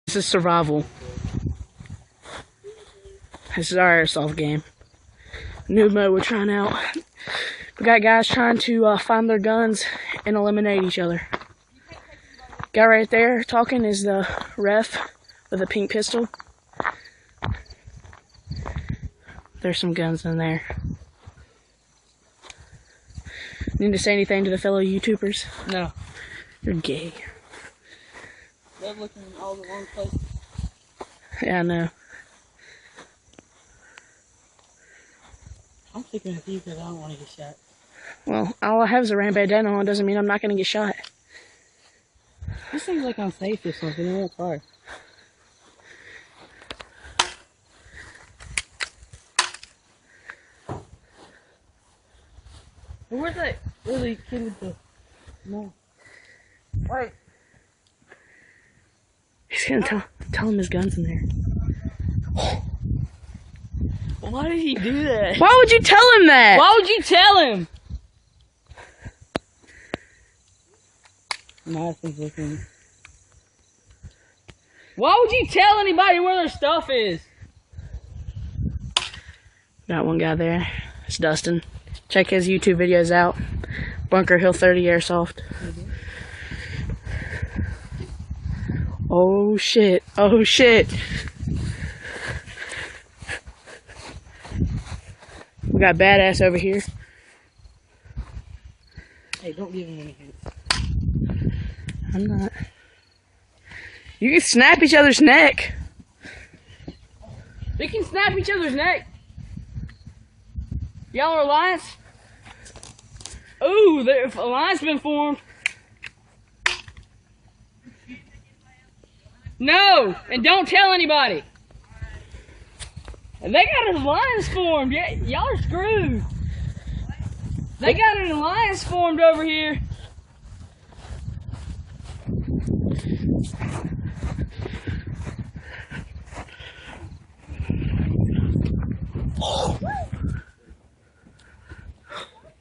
This is survival. This is our airsoft game. New mode we're trying out. We got guys trying to find their guns and eliminate each other. Guy right there talking is the ref with a pink pistol. There's some guns in there. Need to say anything to the fellow YouTubers? No. You're gay. They're looking in all the wrong places. Yeah, I know. I'm thinking of you because I don't want to get shot. Well, all I have is a bandana on. Doesn't mean I'm not going to get shot. This seems like I'm safe or something in that car. Where's that really kid with the... No. Wait. He's going to tell him his gun's in there. Why did he do that? Why would you tell him that? Why would you tell him? Madison's looking. Why would you tell anybody where their stuff is? Got one guy there. It's Dustin. Check his YouTube videos out. Bunker Hill 30 Airsoft. Oh shit. Oh shit. We got Badass over here. Hey, don't give him any hints. I'm not. You can snap each other's neck. We can snap each other's neck. Y'all are alliance? Ooh, the alliance been formed. No, and don't tell anybody. They got an alliance formed. Yeah, y'all are screwed. They got an alliance formed over here.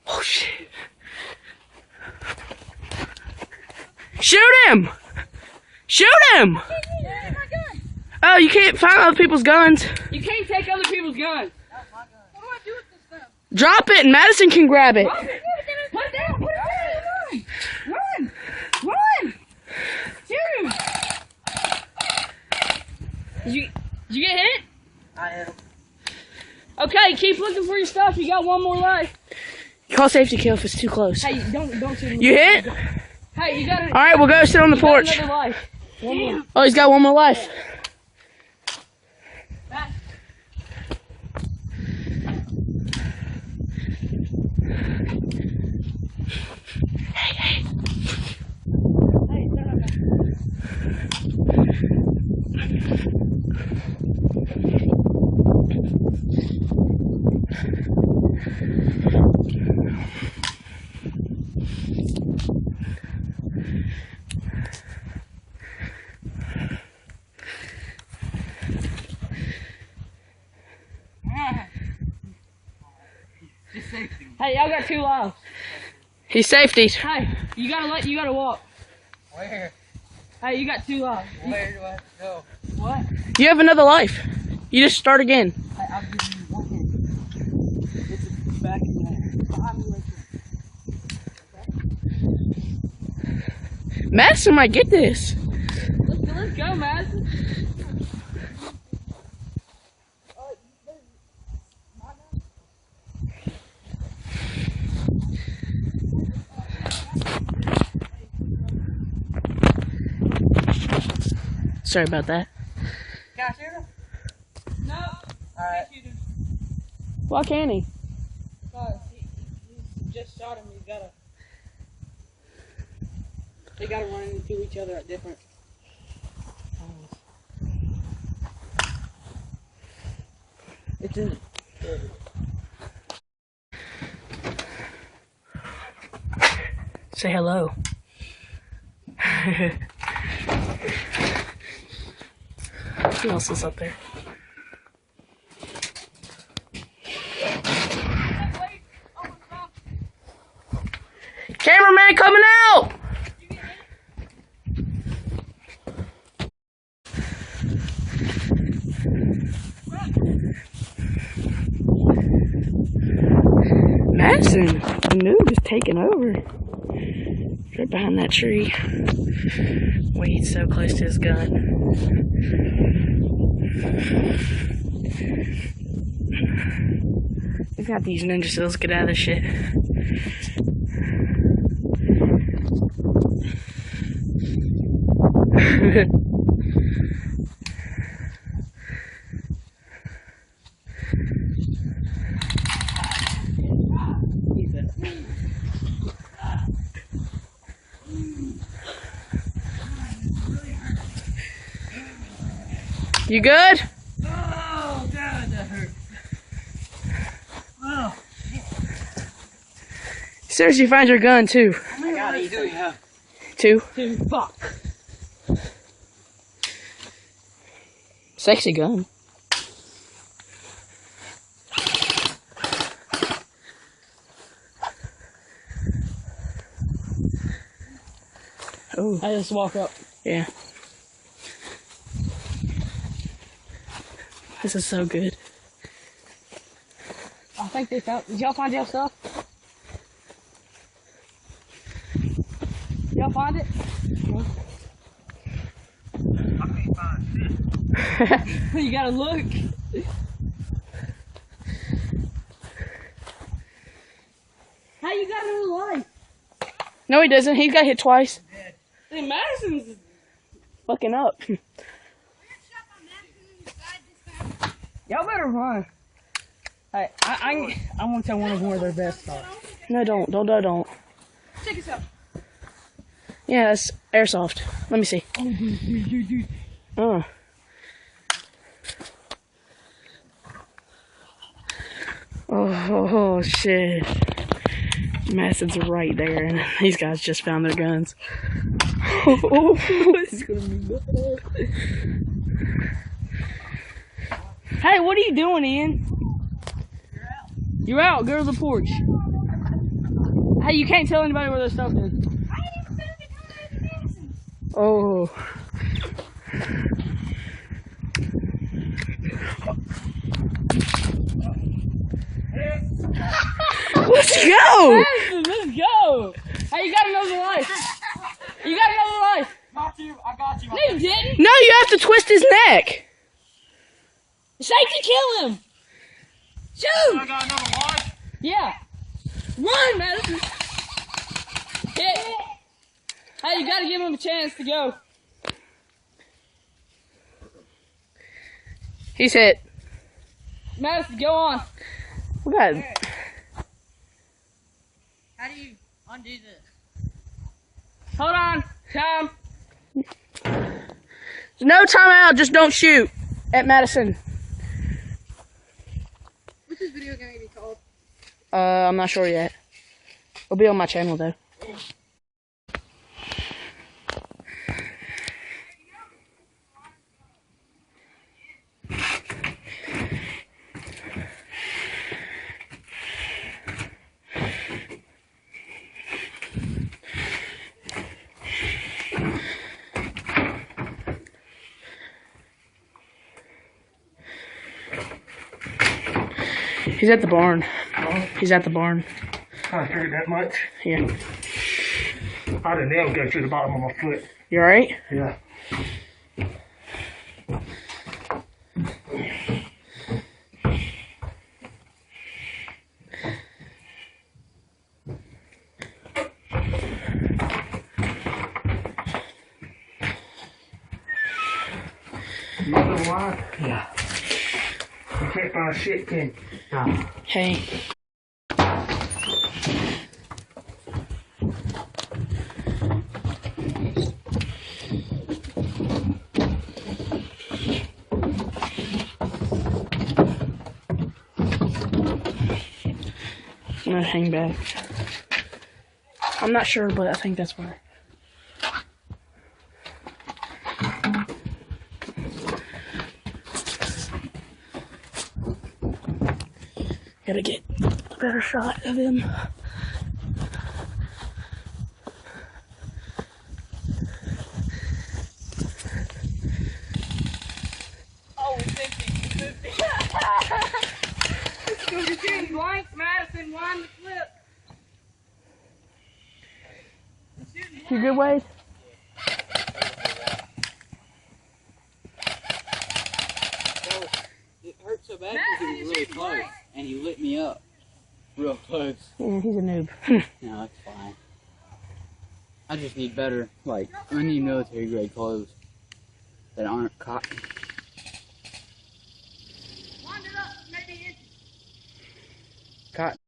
Oh shit. Shoot him! Shoot him! Oh, you can't find other people's guns. You can't take other people's guns. What do I do with this stuff? Drop it and Madison can grab it. Put it down, put it down. Run! Run! Shoot! Did you get hit? I am. Okay, keep looking for your stuff. You got one more life. Call safety kill if it's too close. Hey, don't shoot him. You hit? Hey, you got it. Alright, we'll go sit on the porch. Another life. One more. Oh, he's got one more life. Back. Hey, hey. Hey, shut up. Hey, y'all got 2 lives. He's safety. Hey, you gotta walk. Where? Hey, you got 2 lives. Where do I have to go? What? You have another life. You just start again. Hey, I'll give you 1 hand. This is back in there. Behind me right there. Madison might get this. Let's go, Madison. Sorry about that. Can I shoot him? No. Alright. Why can't he? Because he just shot him. They gotta run into each other at different times. It's in. Say hello. Who else is up there? Cameraman coming out! Madison, the noob is taking over. Right behind that tree. Wait, so close to his gun. We got these ninja seals. Get out of this shit. You good? Oh, God, that hurt. Oh. Seriously, find your gun too. I got it. Do you? Two. Dude, fuck. Sexy gun. Oh, I just walk up. yeah. This is so good. I think they found. Did y'all find your stuff? Y'all find it? No. I can't find shit. You gotta look. How you got another life? No, he doesn't. He got hit twice. Hey, Madison's Fucking up. Y'all better run. Hey, I want to tell one of them where their best are. No, don't. Check this out. Yeah, that's Airsoft. Let me see. Oh. Oh, shit. Madison's right there, and these guys just found their guns. Oh, it's gonna be bad. Hey, what are you doing, Ian? You're out. Go to the porch. Hey, you can't tell anybody where their stuff is. Oh. Let's go! Madison, let's go. Hey, you got another life. You got another life. Got you. I got you. No, you didn't. No, you have to twist his neck. Safety, kill him. Shoot. I got another one. Yeah. Run, Madison. Hit. Hey, you gotta give him a chance to go. He's hit. Madison, go on. We got. How do you undo this? Hold on. Time. No timeout, just don't shoot at Madison. What's this video gonna be called? I'm not sure yet. It'll be on my channel though. He's at the barn. He's at the barn. I figured that much. Yeah. I had a nail go through the bottom of my foot. You alright? Yeah. You know why? Yeah. You can't find shit, can you? No. Hey. I'm gonna hang back. I'm not sure, but I think that's where. Gotta get a better shot of him. Oh, 50. It's gonna be 10 blanks, Madison. Wind the clip. You good, Wade? It hurt so bad because it was really close, and he lit me up real close. Yeah, he's a noob. No, that's fine. I just need better, like, I need military grade clothes that aren't cotton. Wind it up, maybe Cotton.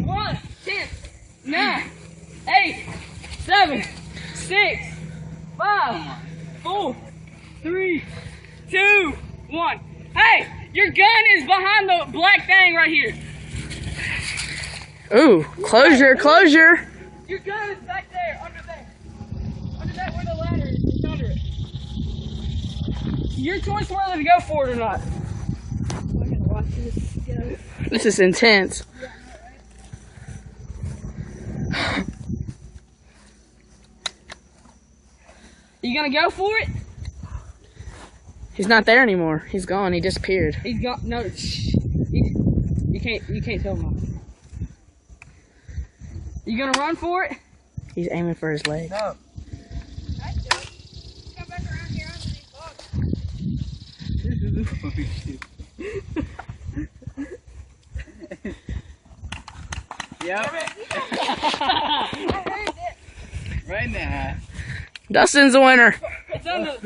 1, 10, 9, 8, 7, 6, 5, 4, 3, 2, 1. Hey, your gun is behind the black thing right here. Ooh, closure, closure. Your gun is back there, under there. Under that where the ladder is. It's under it. Your choice whether to go for it or not. I'm gonna watch this go. This is intense. You gonna go for it? He's not there anymore. He's gone. He disappeared. He's got no. Shh. You can't tell him. You gonna run for it? He's aiming for his leg. No. Come back around here under these bugs. Yep. Right in the hat. Dustin's the winner. It's under.